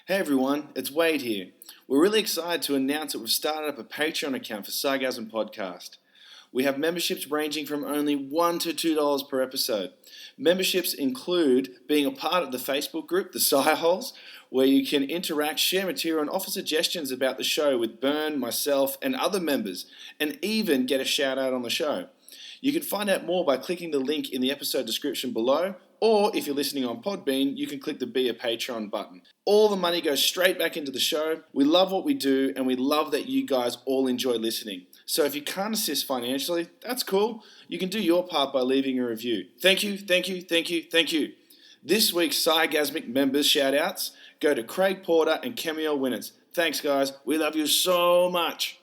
Hey everyone, it's Wade here. We're really excited to announce that we've started up a Patreon account for Sci-gasm Podcast. We have memberships ranging from only $1 to $2 per episode. Memberships include being a part of the Facebook group, the Sci-holes, where you can interact, share material, and offer suggestions about the show with Bern, myself, and other members, and even get a shout out on the show. You can find out more by clicking the link in the episode description below, or if you're listening on Podbean, you can click the Be a Patreon button. All the money goes straight back into the show. We love what we do, and we love that you guys all enjoy listening. So if you can't assist financially, that's cool. You can do your part by leaving a review. Thank you, thank you, thank you, thank you. This week's Sci-gasmic members shout-outs go to Craig Porter and Camille Winners. Thanks, guys. We love you so much.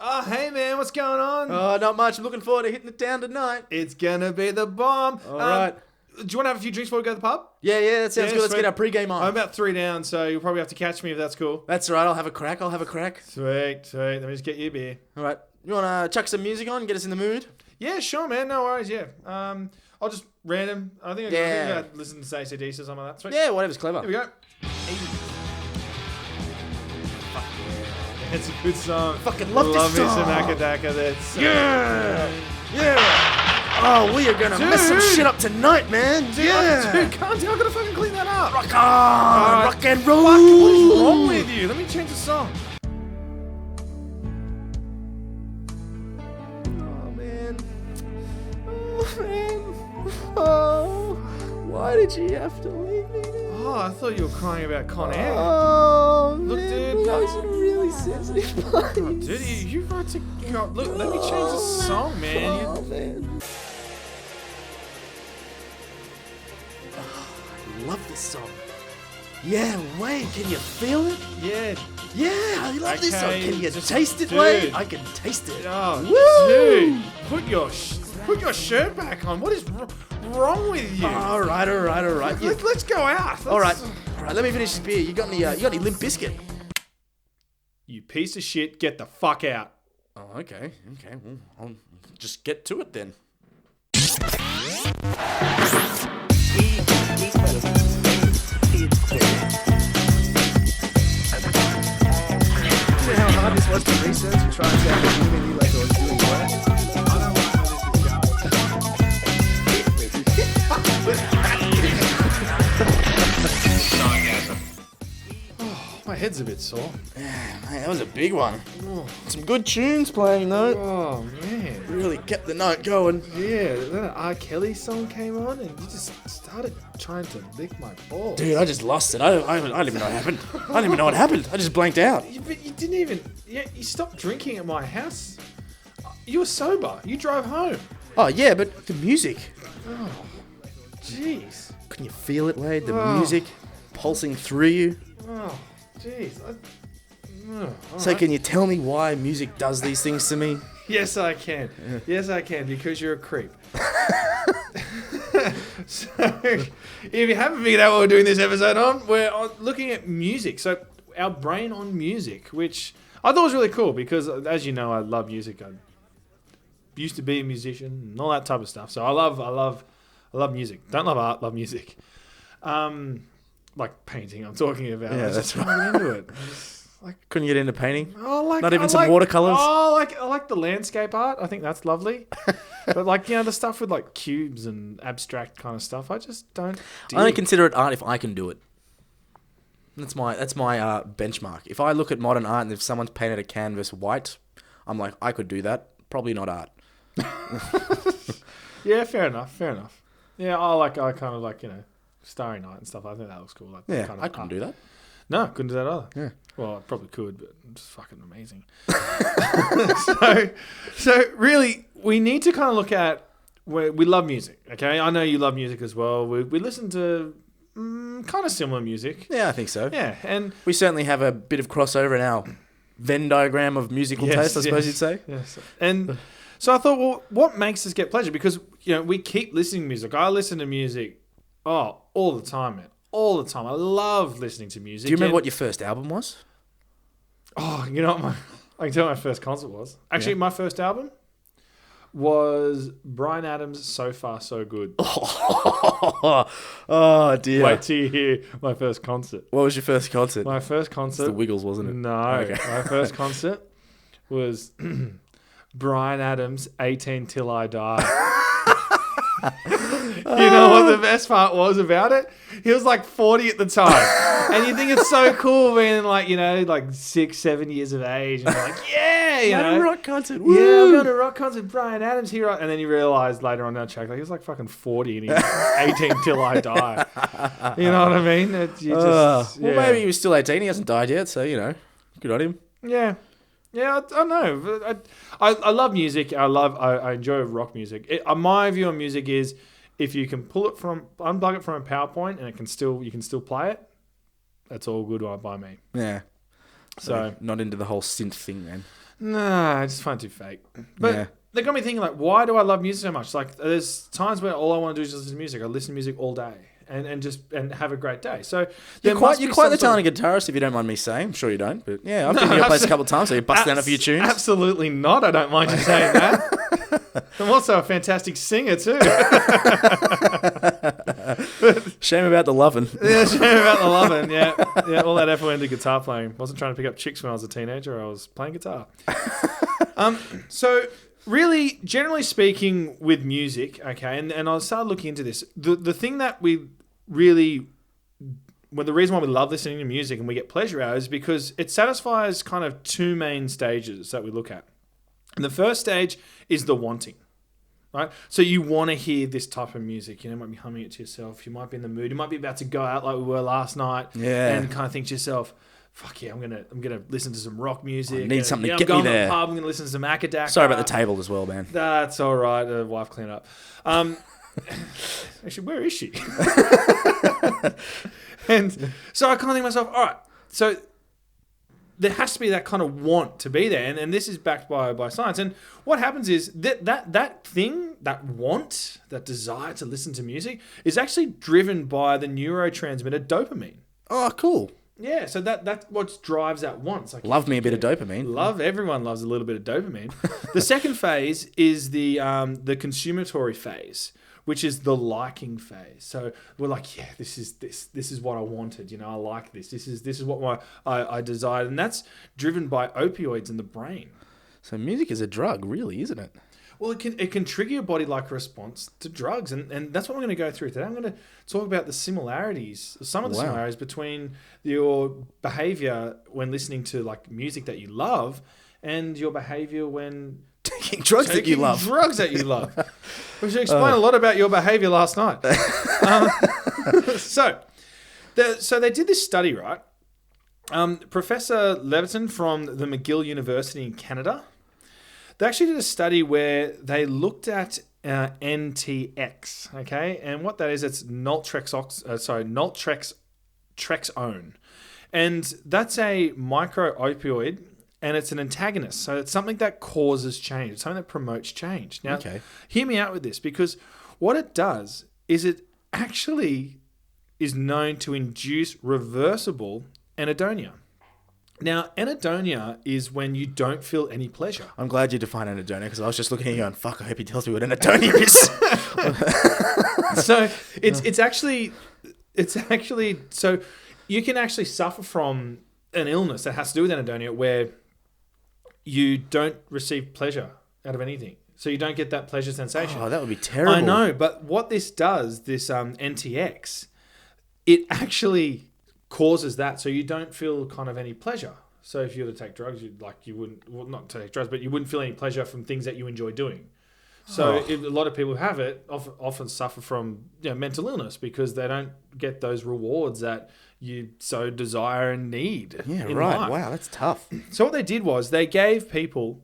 Oh, hey man, what's going on? Oh, not much. I'm looking forward to hitting it down tonight. It's gonna be the bomb. All right. Do you want to have a few drinks before we go to the pub? Yeah, that sounds good. Let's sweet. get our pre-game on. I'm about 3 down, so you'll probably have to catch me if that's cool. That's all right. I'll have a crack. Sweet. Let me just get you a beer. All right. You want to chuck some music on, get us in the mood? Yeah, sure, man. No worries, yeah. I'll just random. I think I listen to AC/DC or something like that. Sweet. Yeah, whatever's clever. Here we go. It's a good song. Fucking love this song. Love me some Akadaka. That's Yeah. Oh, we are going to mess some shit up tonight, man. Dude, calm down. I'm going to fucking clean that up. Rock on. Rock and roll. Fuck, what is wrong with you? Let me change the song. Oh, man. Oh, why did you have to leave me? Oh, I thought you were crying about Con Air. Oh, Look, man. dude. That was a really sensitive place. Oh, dude, you right to go. Look, let me change the song, man. Oh, man. I love this song. Yeah, Wade, can you feel it? Yeah. Yeah, I love this song. Okay, Can you just- taste it, dude. Wade? I can taste it. Oh, Woo! dude. Put your shirt back on. What is wrong with you? All right. Yeah. Let's go out. All right. Let me finish this beer. You got any Limp Biscuit? You piece of shit, get the fuck out. Oh, okay. Well, I'll just get to it then. You know how hard this was to research and try and sound genuinely like I was doing work? My head's a bit sore. Man, that was a big one. Some good tunes playing though. Oh, man. Really kept the night going. Yeah, then an R. Kelly song came on and you just started trying to lick my balls. Dude, I just lost it. I don't even know what happened. I don't even know what happened. I just blanked out. But you didn't even... Yeah, you stopped drinking at my house. You were sober. You drove home. Oh, yeah, but the music. Oh, jeez. Can you feel it, Wade? The music pulsing through you. Oh, jeez. So can you tell me why music does these things to me? Yes, I can. Yes, I can, because you're a creep. So, if you haven't figured out what we're doing this episode on, we're looking at music. So, our brain on music, which I thought was really cool because, as you know, I love music. I used to be a musician and all that type of stuff. So, I love music. Don't love art, love music. Like painting, I'm talking about. Yeah, I that's just can't get into it. Couldn't get into painting? Not even some watercolors? I like the landscape art. I think that's lovely. But the stuff with like cubes and abstract kind of stuff, I just don't. I don't consider it art if I can do it. That's my benchmark. If I look at modern art and if someone's painted a canvas white, I'm like, I could do that. Probably not art. Yeah, fair enough. Yeah, I kind of like Starry Night and stuff. I think that looks cool. Like Yeah, kind of I couldn't do that. No, couldn't do that either. Yeah. Well, I probably could, but it's fucking amazing. So really, we need to kind of look at where we love music. Okay, I know you love music as well. We listen to kind of similar music. Yeah, I think so. Yeah, and we certainly have a bit of crossover in our Venn diagram of musical taste, I suppose you'd say. Yes. And so I thought, well, what makes us get pleasure? Because we keep listening to music. I listen to music all the time, man. All the time. I love listening to music. Do you remember what your first album was? Oh, you know what I can tell you what my first concert was. Actually, my first album was Bryan Adams' So Far So Good. Oh dear. Wait till you hear my first concert. What was your first concert? My first It's concert... the Wiggles, wasn't it? No. Okay. My first concert was Bryan Adams' 18 Till I Die. You know what the best part was about it? He was like 40 at the time. And you think it's so cool being like, you know, like 6, 7 years of age. And you're like, yeah, you know. A rock concert. Yeah, Woo! I'm going to a rock concert. Bryan Adams here. And then you realise later on down the track, like, he was like fucking 40 and he's 18 till I die. You know what I mean? Well, maybe he was still 18. He hasn't died yet, so, you know, good on him. Yeah. Yeah, I know. I love music. I enjoy rock music. My view on music is if you can unplug it from a PowerPoint and you can still play it, that's all good by me. Yeah. So not into the whole synth thing, man. Nah, I just find it too fake. But they got me thinking, like, why do I love music so much? Like, there's times where all I want to do is listen to music. I listen to music all day and have a great day. So you're quite the talented guitarist, if you don't mind me saying. I'm sure you don't, but yeah, I've been to your place a couple of times, so you bust down a few tunes. Absolutely not. I don't mind you saying that. I'm also a fantastic singer too. Shame about the loving. Yeah, shame about the loving. Yeah. All that effort went into guitar playing. Wasn't trying to pick up chicks when I was a teenager. I was playing guitar. So really, generally speaking, with music, okay, and I started looking into this. The thing that we really, well, the reason why we love listening to music and we get pleasure out is because it satisfies kind of two main stages that we look at. And the first stage is the wanting, right? So you want to hear this type of music. You know, you might be humming it to yourself. You might be in the mood. You might be about to go out like we were last night, and kind of think to yourself, "Fuck yeah, I'm gonna listen to some rock music. I need something to get I'm me going there. to the pub. I'm gonna listen to some Akadaka. Sorry about the table as well, man. That's all right. Wife, clean up. Actually, where is she? And so I kind of think to myself, all right, so there has to be that kind of want to be there, and this is backed by science. And what happens is that thing, that want, that desire to listen to music, is actually driven by the neurotransmitter dopamine. Oh, cool. Yeah, so that's what drives that want. Like, love me a bit of dopamine. Everyone loves a little bit of dopamine. The second phase is the consumatory phase, which is the liking phase. So we're like, yeah, this is what I wanted. You know, I like this. This is what I desired, and that's driven by opioids in the brain. So music is a drug, really, isn't it? Well, it can trigger your body like a response to drugs, and that's what I'm going to go through today. I'm going to talk about the similarities, some of the similarities between your behavior when listening to like music that you love, and your behavior when taking drugs that you love. Which explain a lot about your behavior last night. So they did this study, right? Professor Leviton from the McGill University in Canada. They actually did a study where they looked at NTX, okay? And what that is, it's naltrexone. And that's a micro-opioid, and it's an antagonist. So it's something that causes change. It's something that promotes change. Now, hear me out with this, because what it does is it actually is known to induce reversible anhedonia. Now, anhedonia is when you don't feel any pleasure. I'm glad you defined anhedonia, because I was just looking at you going, fuck, I hope he tells me what anhedonia is. So it's actually so you can actually suffer from an illness that has to do with anhedonia where you don't receive pleasure out of anything. So you don't get that pleasure sensation. Oh, that would be terrible. I know, but what this does, this NTX, it actually causes that, so you don't feel kind of any pleasure. So if you were to take drugs, you wouldn't, well, not take drugs, but you wouldn't feel any pleasure from things that you enjoy doing. So a lot of people who have it often suffer from mental illness because they don't get those rewards that you so desire and need. Yeah, in right. life. Wow, that's tough. So what they did was they gave people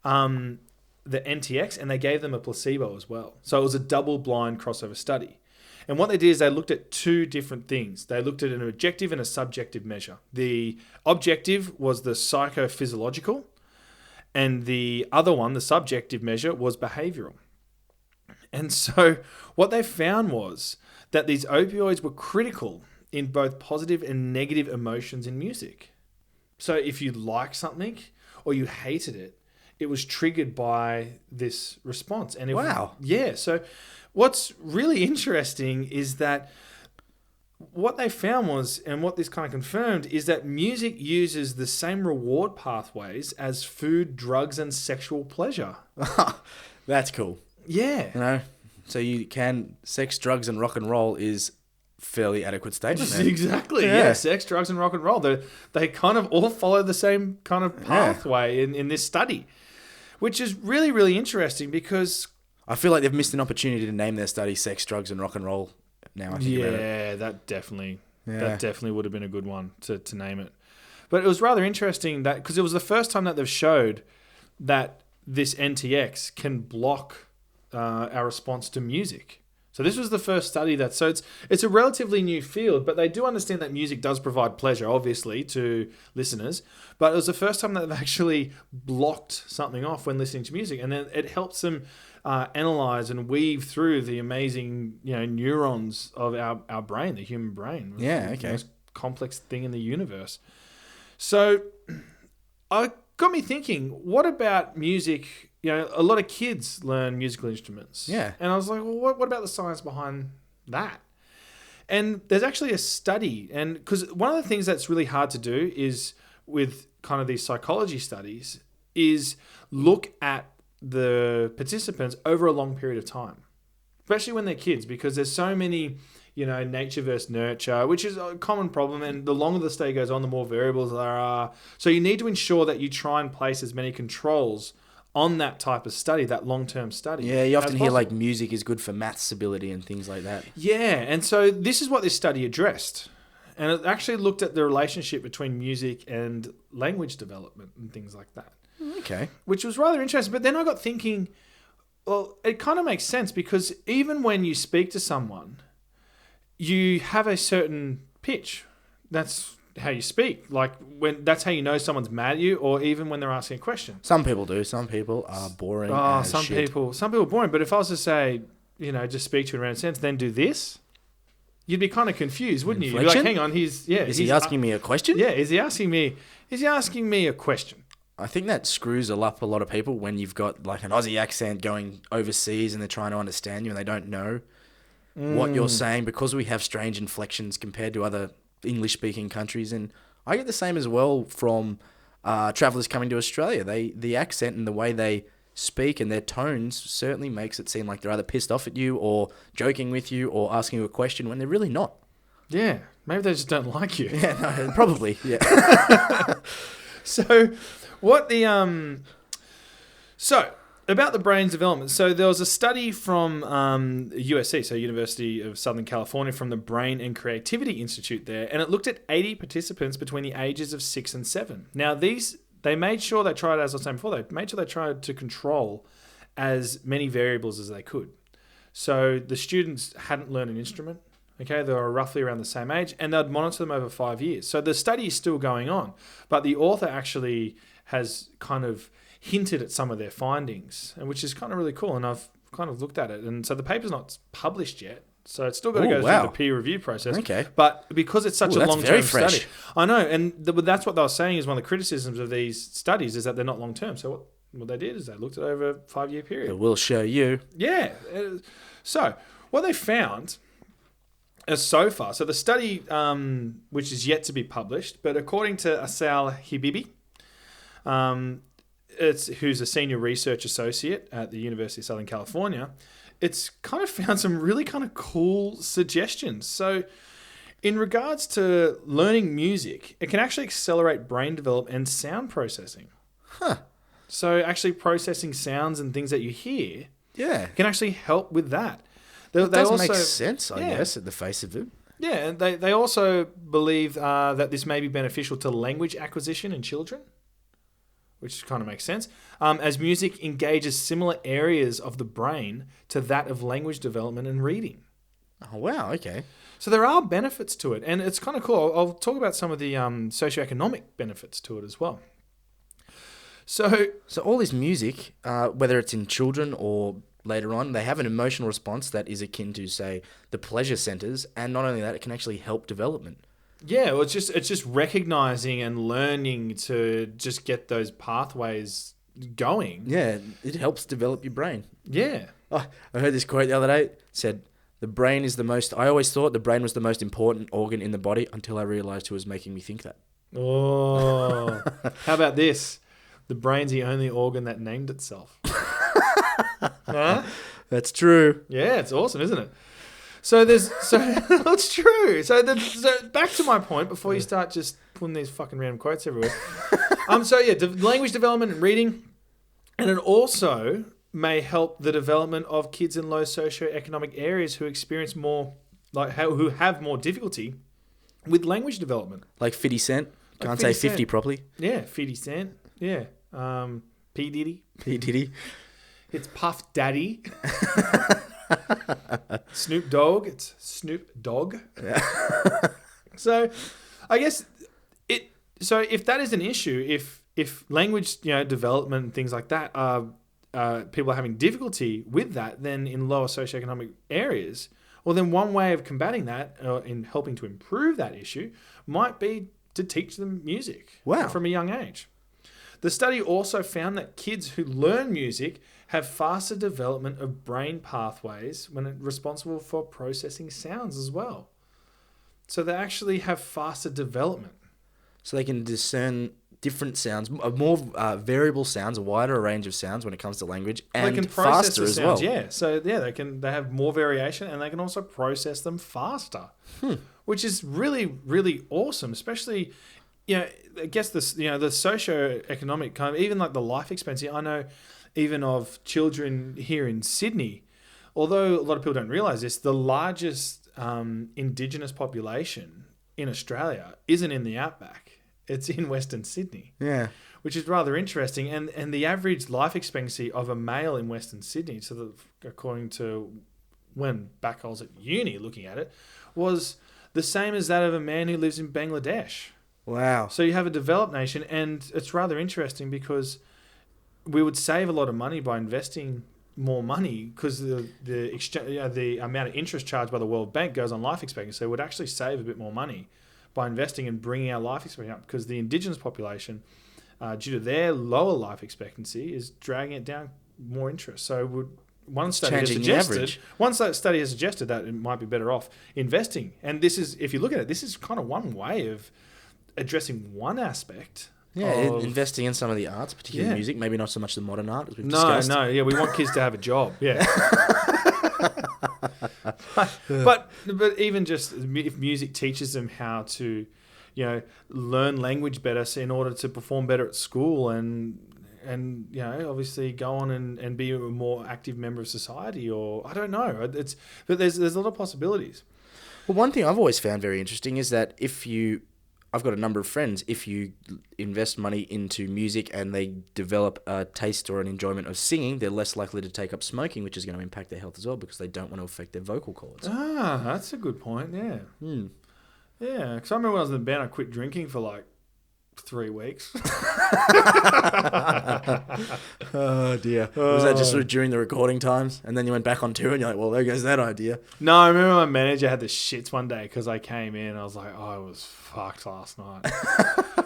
the NTX and they gave them a placebo as well. So it was a double-blind crossover study. And what they did is they looked at two different things. They looked at an objective and a subjective measure. The objective was the psychophysiological, and the other one, the subjective measure, was behavioral. And so what they found was that these opioids were critical in both positive and negative emotions in music. So if you liked something or you hated it, it was triggered by this response. And Wow. Yeah. So what's really interesting is that what they found was, and what this kind of confirmed, is that music uses the same reward pathways as food, drugs, and sexual pleasure. That's cool. Yeah. You know, so sex, drugs, and rock and roll is fairly adequate statement. Man. Exactly. Yeah. Sex, drugs, and rock and roll. They kind of all follow the same kind of pathway in this study, which is really, really interesting because I feel like they've missed an opportunity to name their study "Sex, Drugs, and Rock and Roll." Now I think about it. that definitely would have been a good one to name it. But it was rather interesting that because it was the first time that they've showed that this NTX can block our response to music. So this was the first study it's a relatively new field, but they do understand that music does provide pleasure, obviously, to listeners. But it was the first time that they've actually blocked something off when listening to music, and then it helps them analyze and weave through the amazing, neurons of our brain, the human brain. Yeah, okay. The most complex thing in the universe. So, it got me thinking, what about music? A lot of kids learn musical instruments. Yeah. And I was like, well, what about the science behind that? And there's actually a study, and because one of the things that's really hard to do is with kind of these psychology studies is look at the participants over a long period of time, especially when they're kids, because there's so many, nature versus nurture, which is a common problem. And the longer the study goes on, the more variables there are. So you need to ensure that you try and place as many controls on that type of study, that long-term study. Yeah, you often hear like music is good for maths ability and things like that. Yeah, and so this is what this study addressed. And it actually looked at the relationship between music and language development and things like that. Okay. Which was rather interesting. But then I got thinking, well, it kind of makes sense because even when you speak to someone, you have a certain pitch. That's how you speak. Like that's how you know someone's mad at you, or even when they're asking a question. Some people do. Some people are boring. Some people are boring. But if I was to say, just speak to you in a random sense, then do this, you'd be kind of confused, wouldn't you? You'd be like, hang on, is he asking me a question? Yeah, is he asking me a question? I think that screws up a lot of people when you've got like an Aussie accent going overseas and they're trying to understand you and they don't know what you're saying because we have strange inflections compared to other English-speaking countries. And I get the same as well from travellers coming to Australia. The accent and the way they speak and their tones certainly makes it seem like they're either pissed off at you or joking with you or asking you a question when they're really not. Yeah, maybe they just don't like you. Yeah, no, probably. Yeah. So, about the brain's development. So there was a study from USC, so University of Southern California, from the Brain and Creativity Institute there, and it looked at 80 participants between the ages of 6 and 7. Now they made sure they tried, as I was saying before, they made sure they tried to control as many variables as they could. So the students hadn't learned an instrument. Okay, they were roughly around the same age, and they'd monitor them over 5 years. So the study is still going on, but the author actually has kind of hinted at some of their findings, and which is kind of really cool. And I've kind of looked at it, and so the paper's not published yet, so it's still got to go through the peer review process. Okay, but because it's such a long-term study, I know, and that's what they were saying is one of the criticisms of these studies is that they're not long-term. So what they did is they looked at over a 5-year period. It will show you. Yeah. So what they found. So far, so the study, which is yet to be published, but according to Asal Hibibi, who's a senior research associate at the University of Southern California, it's kind of found some really kind of cool suggestions. So in regards to learning music, it can actually accelerate brain development and sound processing. Huh. So actually processing sounds and things that you hear can actually help with that. It does make sense, I guess, at the face of it. Yeah, and they also believe that this may be beneficial to language acquisition in children, which kind of makes sense, as music engages similar areas of the brain to that of language development and reading. Oh, wow, okay. So there are benefits to it, and it's kind of cool. I'll talk about some of the socioeconomic benefits to it as well. So all this music, whether it's in children or later on, they have an emotional response that is akin to, say, the pleasure centers, and not only that, it can actually help development. Yeah, well, it's just recognizing and learning to just get those pathways, going. Yeah, it helps develop your brain. Yeah. Oh, I heard this quote the other day. It said, I always thought the brain was the most important organ in the body until I realized who was making me think that. Oh. How about this? The brain's the only organ that named itself. Huh? That's true. Yeah, it's awesome, isn't it? So it's true. So back to my point before you start just putting these fucking random quotes everywhere. Language development and reading, and it also may help the development of kids in low socioeconomic areas who experience more, who have more difficulty with language development. Like 50 Cent. Like Can't 50 say 50 Cent. properly. Yeah, 50 Cent. Yeah. P. Diddy. P. Diddy. It's Puff Daddy. Snoop Dogg. It's Snoop Dogg. Yeah. So, I guess So if that is an issue, if language development and things like that are people are having difficulty with that, then in lower socioeconomic areas, well, then one way of combating that in helping to improve that issue might be to teach them music from a young age. The study also found that kids who learn music have faster development of brain pathways when it's responsible for processing sounds as well. So they actually have faster development. So they can discern different sounds, more variable sounds, a wider range of sounds when it comes to language, and they can process faster the as sounds, well. Yeah, so they have more variation, and they can also process them faster, which is really, really awesome. Especially, I guess the socio-economic kind of, even like the life expectancy. I know, even of children here in Sydney, although a lot of people don't realise this, the largest Indigenous population in Australia isn't in the outback. It's in Western Sydney. Yeah. Which is rather interesting. And the average life expectancy of a male in Western Sydney, according to when back I was at uni looking at it, was the same as that of a man who lives in Bangladesh. Wow. So you have a developed nation, and it's rather interesting because we would save a lot of money by investing more money, because the amount of interest charged by the World Bank goes on life expectancy. So it would actually save a bit more money by investing and bringing our life expectancy up, because the Indigenous population, due to their lower life expectancy, is dragging it down more interest. So one study has suggested that it might be better off investing. And this is, if you look at it, this is kind of one way of addressing one aspect. Yeah, investing in some of the arts, particularly music, maybe not so much the modern art as we've discussed. We want kids to have a job. Yeah. But even just if music teaches them how to, learn language better, so in order to perform better at school and obviously go on and be a more active member of society, or I don't know. But there's a lot of possibilities. Well, one thing I've always found very interesting is that I've got a number of friends, if you invest money into music and they develop a taste or an enjoyment of singing, they're less likely to take up smoking, which is going to impact their health as well, because they don't want to affect their vocal cords. Ah, that's a good point, yeah. Yeah, because I remember when I was in the band, I quit drinking for like 3 weeks. Oh, dear. Was that just sort of during the recording times? And then you went back on tour and you're like, well, there goes that idea. No, I remember my manager had the shits one day because I came in and I was like, I was fucked last night.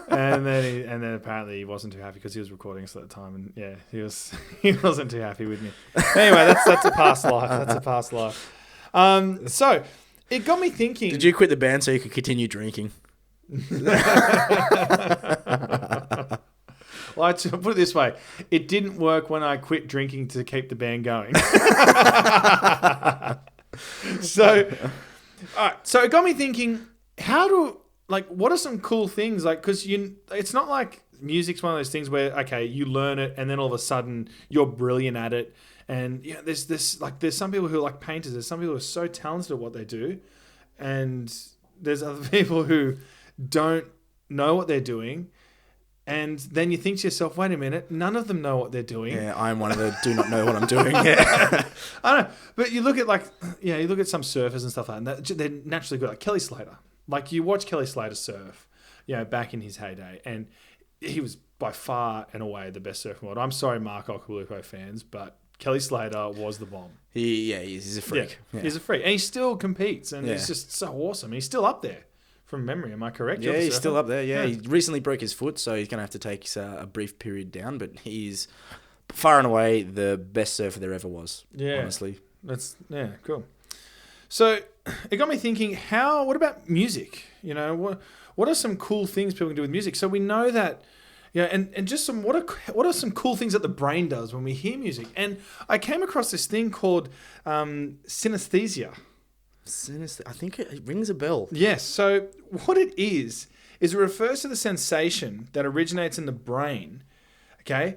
and then apparently he wasn't too happy because he was recording us at the time. And yeah, he wasn't too happy with me. Anyway, that's a past life. So it got me thinking. Did you quit the band so you could continue drinking? Well, to put it this way, it didn't work when I quit drinking to keep the band going. So it got me thinking, what are some cool things? Because it's not like music's one of those things where, okay, you learn it and then all of a sudden you're brilliant at it. And there's some people who are like painters. There's some people who are so talented at what they do, and there's other people who don't know what they're doing. And then you think to yourself, wait a minute, none of them know what they're doing. Yeah, I'm one of the do not know what I'm doing. Yeah. I know. But you look at you look at some surfers and stuff like that, they're naturally good. Like Kelly Slater. Like you watch Kelly Slater surf, back in his heyday, and he was by far and away the best surfer in the world. I'm sorry, Mark Occhilupo fans, but Kelly Slater was the bomb. He's a freak. Yeah. He's a freak. And he still competes, and he's just so awesome. He's still up there. from memory. Am I correct? Yeah, he's still up there. Yeah, Yeah. he recently broke his foot, so he's going to have to take a brief period down. But he's far and away the best surfer there ever was. Yeah. Honestly. Cool. So it got me thinking, what about music? You know, what are some cool things people can do with music? So we know that, and just what are some cool things that the brain does when we hear music? And I came across this thing called synesthesia. I think it rings a bell. Yes. So what it is it refers to the sensation that originates in the brain, okay,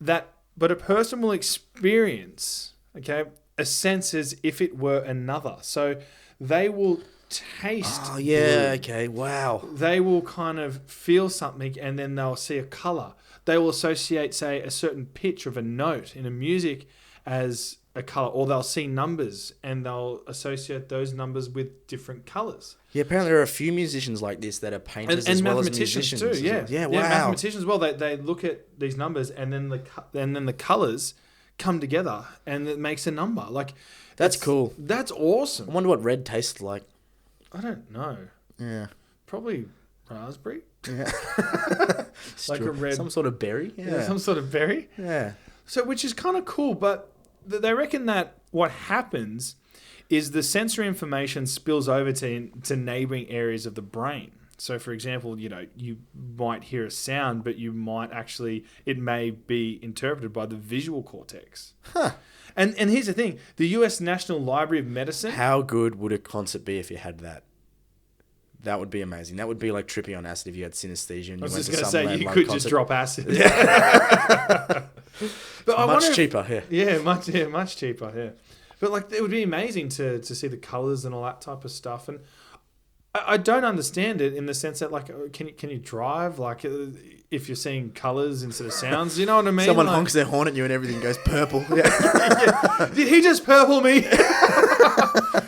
but a person will experience, okay, a sense as if it were another. So they will taste. Oh, yeah. blue. Okay. Wow. They will kind of feel something and then they'll see a color. They will associate, say, a certain pitch of a note in a music as a color, or they'll see numbers and they'll associate those numbers with different colors. Yeah, apparently there are a few musicians like this that are painters as well as musicians too. Yeah, Yeah, wow. Yeah, mathematicians as well. They look at these numbers and then the colors come together and it makes a number. Like That's cool. That's awesome. I wonder what red tastes like. I don't know. Yeah. Probably raspberry. Yeah. Like a red, some sort of berry. Yeah. some sort of berry. Yeah. So, which is kind of cool, but they reckon that what happens is the sensory information spills over to neighboring areas of the brain. So, for example, you might hear a sound, but it may be interpreted by the visual cortex. Huh. And here's the thing: the U.S. National Library of Medicine. How good would a concert be if you had that? That would be amazing. That would be like trippy on acid if you had synesthesia. And I was you just went going to to say some you landmark could concert. just drop acid. But Much cheaper. Yeah. Yeah, much cheaper. Yeah, but like it would be amazing to see the colors and all that type of stuff. And I don't understand it in the sense that like can you drive like if you're seeing colors instead of sounds? You know what I mean? Someone like, honks their horn at you and everything goes purple. Yeah. yeah. Did he just purple me?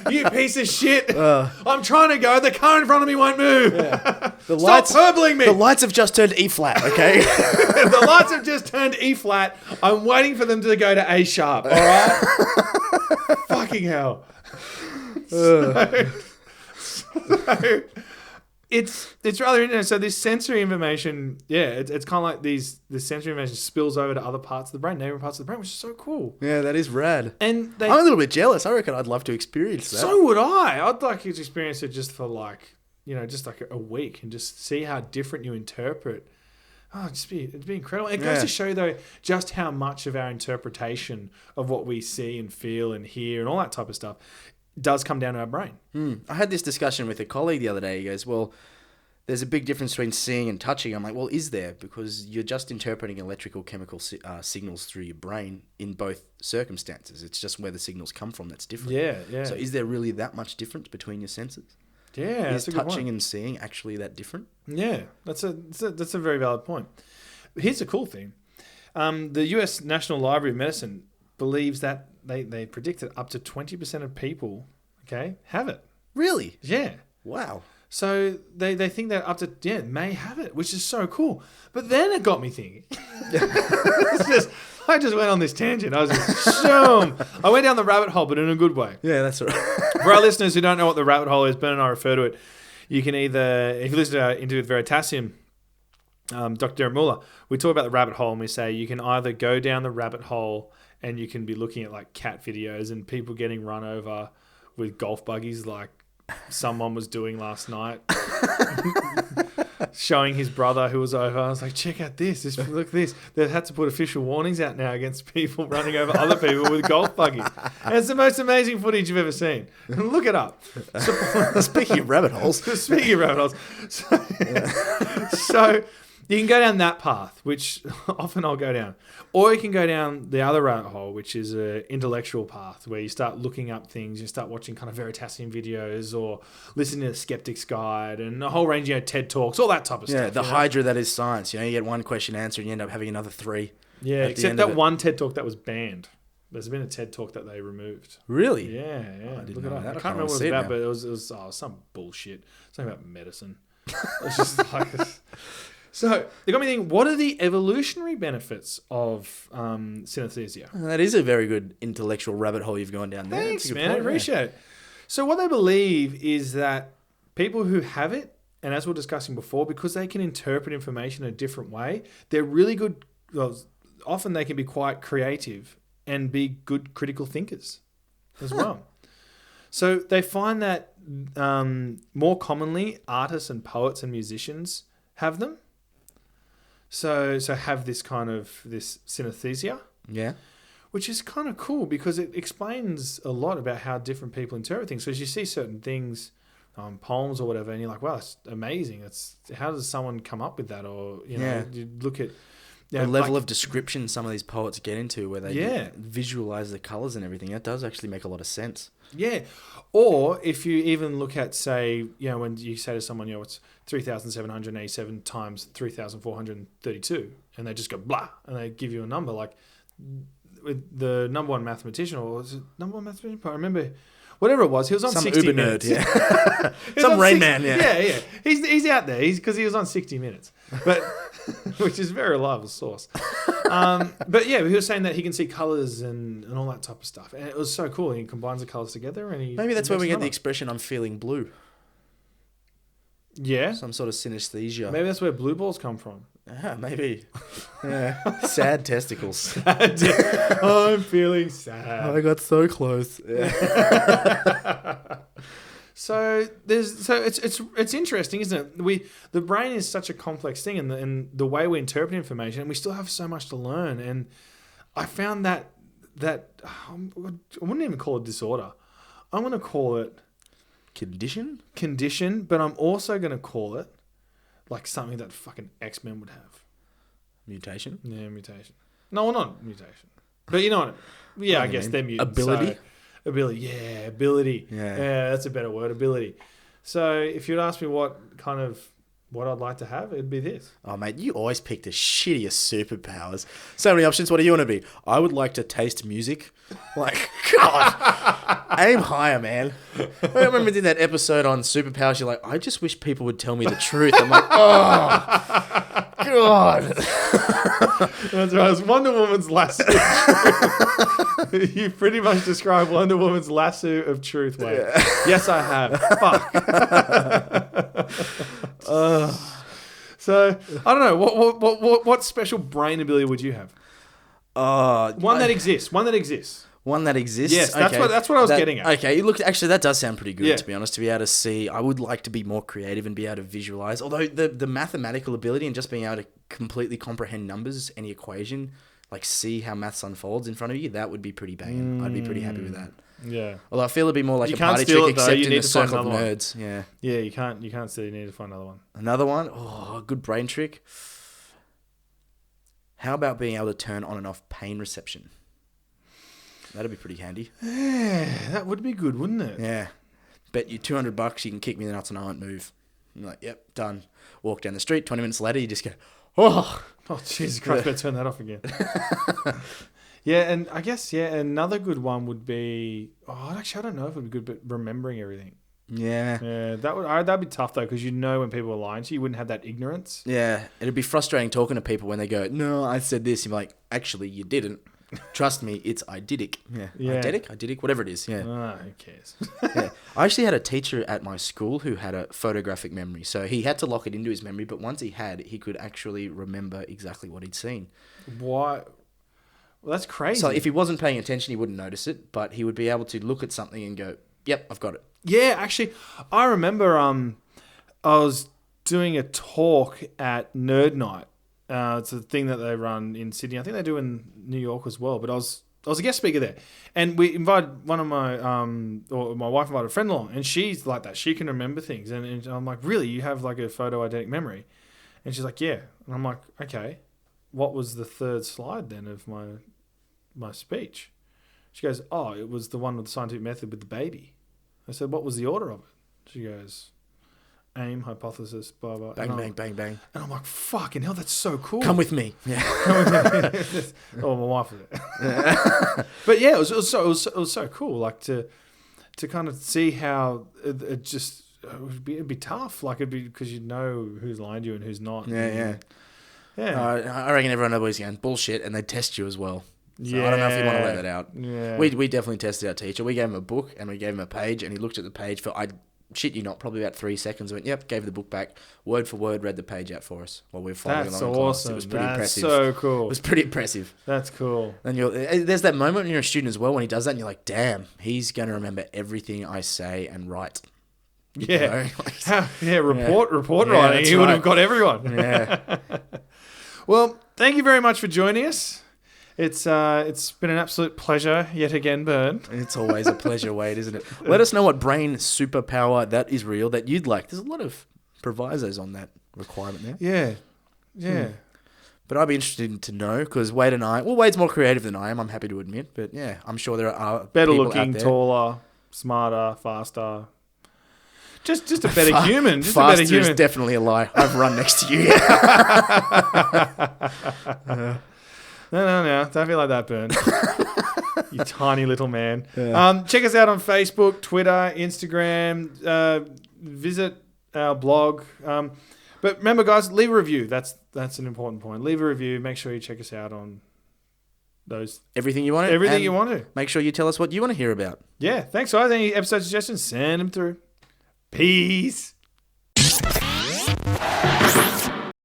You piece of shit! I'm trying to go. The car in front of me won't move. Yeah. Stop purpling me. The lights have just turned E flat. Okay. The lights have just turned E flat. I'm waiting for them to go to A sharp. All right. Fucking hell. So it's rather interesting. So this sensory information, it's kind of like the sensory information spills over to other parts of the brain, neighboring parts of the brain, which is so cool. Yeah, that is rad. And I'm a little bit jealous. I reckon I'd love to experience that. So would I. I'd like you to experience it just for just like a week and just see how different you interpret. Oh, it'd be incredible. It goes to show though just how much of our interpretation of what we see and feel and hear and all that type of stuff does come down to our brain. I had this discussion with a colleague the other day. He goes, well, there's a big difference between seeing and touching. I'm like, well, is there? Because you're just interpreting electrical chemical signals through your brain in both circumstances. It's just where the signals come from that's different. Yeah. So is there really that much difference between your senses? Yeah, Is that's a good touching point. and seeing actually that different? Yeah, that's a very valid point. Here's the cool thing. The U.S. National Library of Medicine believes that they predict that up to 20% of people, have it. Really? Yeah. Wow. So they think that up to may have it, which is so cool. But then it got me thinking. I just went on this tangent. I was just I went down the rabbit hole, but in a good way. Yeah, that's right. For our listeners who don't know what the rabbit hole is, Ben and I refer to it. You can either, if you listen to our interview with Veritasium, Dr. Derek Muller, we talk about the rabbit hole and we say you can either go down the rabbit hole and you can be looking at like cat videos and people getting run over with golf buggies like someone was doing last night. Showing his brother who was over. I was like, check out this. Look at this. They've had to put official warnings out now against people running over other people with golf buggies. And it's the most amazing footage you've ever seen. Look it up. Speaking of rabbit holes. Speaking of rabbit holes. So you can go down that path, which often I'll go down. Or you can go down the other rabbit hole, which is an intellectual path, where you start looking up things, you start watching kind of Veritasium videos or listening to the Skeptic's Guide and a whole range of TED Talks, all that type of stuff. Yeah, the hydra that is science. You get one question answered and you end up having another 3. Yeah, except that one TED Talk that was banned. There's been a TED Talk that they removed. Really? Yeah. I didn't Look know it up. that. I I can't remember wanna what it was see it about, now. but it was some bullshit. Something about medicine. It's just like this. So, they got me thinking, what are the evolutionary benefits of synesthesia? That is a very good intellectual rabbit hole you've gone down there. Thanks, That's a good man. I point, appreciate it. So, what they believe is that people who have it and as we were discussing before, because they can interpret information in a different way, they're really good. Well, often they can be quite creative and be good critical thinkers as well. So they find that more commonly artists and poets and musicians have them. So have this kind of this synesthesia. Yeah. Which is kind of cool because it explains a lot about how different people interpret things. Because you see certain things, poems or whatever, and you're like, wow, that's amazing. How does someone come up with that? Or, you look at... The level of description some of these poets get into where they visualize the colours and everything, that does actually make a lot of sense. Yeah. Or if you even look at, say, when you say to someone, it's 3,787 times 3,432, and they just go, blah, and they give you a number. Like, with the number one mathematician, or was it number one mathematician? I remember, whatever it was, he was on Some 60 Uber Minutes. nerd, yeah. Some Rain Man, yeah. Yeah. He's out there because he was on 60 Minutes, but which is a very reliable source. But yeah, he was saying that he can see colours and all that type of stuff, and it was so cool. He combines the colours together, and maybe that's where we get the expression "I'm feeling blue." Yeah, some sort of synesthesia. Maybe that's where blue balls come from. Maybe. Yeah. Sad testicles. I'm feeling sad. I got so close. Yeah. So it's interesting, isn't it? The brain is such a complex thing, and the way we interpret information, and we still have so much to learn. And I found that I wouldn't even call it disorder. I'm going to call it condition, but I'm also going to call it like something that fucking X-Men would have. Mutation? Yeah, mutation. No, well, not mutation. But you know what? Yeah, I guess they're mutants. Ability? So, ability. Yeah, that's a better word, ability. So if you'd ask me what I'd like to have, it'd be this. Oh, mate, you always pick the shittiest superpowers. So many options. What do you want to be? I would like to taste music. Like, God, aim higher, man. I remember we did that episode on superpowers. You're like, I just wish people would tell me the truth. I'm like, oh, God. That's right. It's Wonder Woman's lasso. You pretty much described Wonder Woman's lasso of truth, mate. Yeah. Yes, I have. Fuck. So I don't know what special brain ability would you have? One that exists. One that exists. Yes, that's what I was getting at. Okay, actually that does sound pretty good, to be honest. To be able to see, I would like to be more creative and be able to visualize. Although the mathematical ability and just being able to completely comprehend numbers, any equation, like see how maths unfolds in front of you, that would be pretty banging. I'd be pretty happy with that. Yeah. Although I feel it'd be more like you a can't party steal trick, it, though. except You in need the to find circle of another nerds. Yeah. Yeah, you can't steal. You need to find another one. Another one? Oh, a good brain trick. How about being able to turn on and off pain reception? That'd be pretty handy. Yeah, that would be good, wouldn't it? Yeah. Bet you $200 you can kick me in the nuts and I won't move. I'm like, yep, done. Walk down the street, 20 minutes later, you just go, oh. Oh, Jesus Christ, better turn that off again. Yeah, and I guess, another good one would be, actually, I don't know if it would be good, but remembering everything. Yeah. Yeah, that'd be tough, though, because when people are lying to you, you wouldn't have that ignorance. Yeah, it'd be frustrating talking to people when they go, no, I said this. You're like, actually, you didn't. Trust me, it's eidetic. Yeah. Eidetic, whatever it is. Yeah. Who cares? Yeah. I actually had a teacher at my school who had a photographic memory. So he had to lock it into his memory, but once he could actually remember exactly what he'd seen. Why? Well, that's crazy. So if he wasn't paying attention, he wouldn't notice it, but he would be able to look at something and go, yep, I've got it. Yeah, actually, I remember I was doing a talk at Nerd Night. It's a thing that they run in Sydney. I think they do in New York as well. But I was a guest speaker there, and we invited one of my or my wife invited a friend along, and she's like that. She can remember things, and I'm like, really, you have like a photo eidetic memory? And she's like, yeah. And I'm like, okay, what was the third slide then of my speech? She goes, oh, it was the one with the scientific method with the baby. I said, what was the order of it? She goes, aim, hypothesis, blah, blah. Bang, bang. And I'm like, fucking hell, that's so cool. Come with me. Yeah. Oh, my wife was there. But yeah, it was so cool, like to kind of see how it'd be tough, like it'd be because you'd know who's lying to you and who's not. Yeah. I reckon everyone knows going bullshit, and they test you as well. So I don't know if you want to let that out. Yeah. We definitely tested our teacher. We gave him a book and we gave him a page, and he looked at the page for shit you not, probably about 3 seconds. Went, yep, gave the book back, word for word, read the page out for us while we were following That's along in class. awesome. It was pretty That's impressive. so cool. It was pretty impressive. That's cool. And there's that moment when you're a student as well when he does that, and you're like, damn, he's going to remember everything I say and write. Yeah. You know? Report Yeah, writing. that's He would right. have got everyone. Yeah. Well, thank you very much for joining us. It's been an absolute pleasure yet again, Bern. It's always a pleasure, Wade, isn't it? Let us know what brain superpower that is real that you'd like. There's a lot of provisos on that requirement there. Yeah. But I'd be interested to know because Wade and I, well, Wade's more creative than I am, I'm happy to admit. But yeah, I'm sure there are Better people looking, out there. taller, smarter, faster. Just a better human. Just a Faster better human. is definitely a lie. I've run next to you. No. Don't be like that, Bern. You tiny little man. Yeah. Check us out on Facebook, Twitter, Instagram. Visit our blog. But remember, guys, leave a review. That's an important point. Leave a review. Make sure you check us out on those. Everything you want to. Everything you want to. Make sure you tell us what you want to hear about. Yeah. Thanks, guys. Any episode suggestions, send them through. Peace.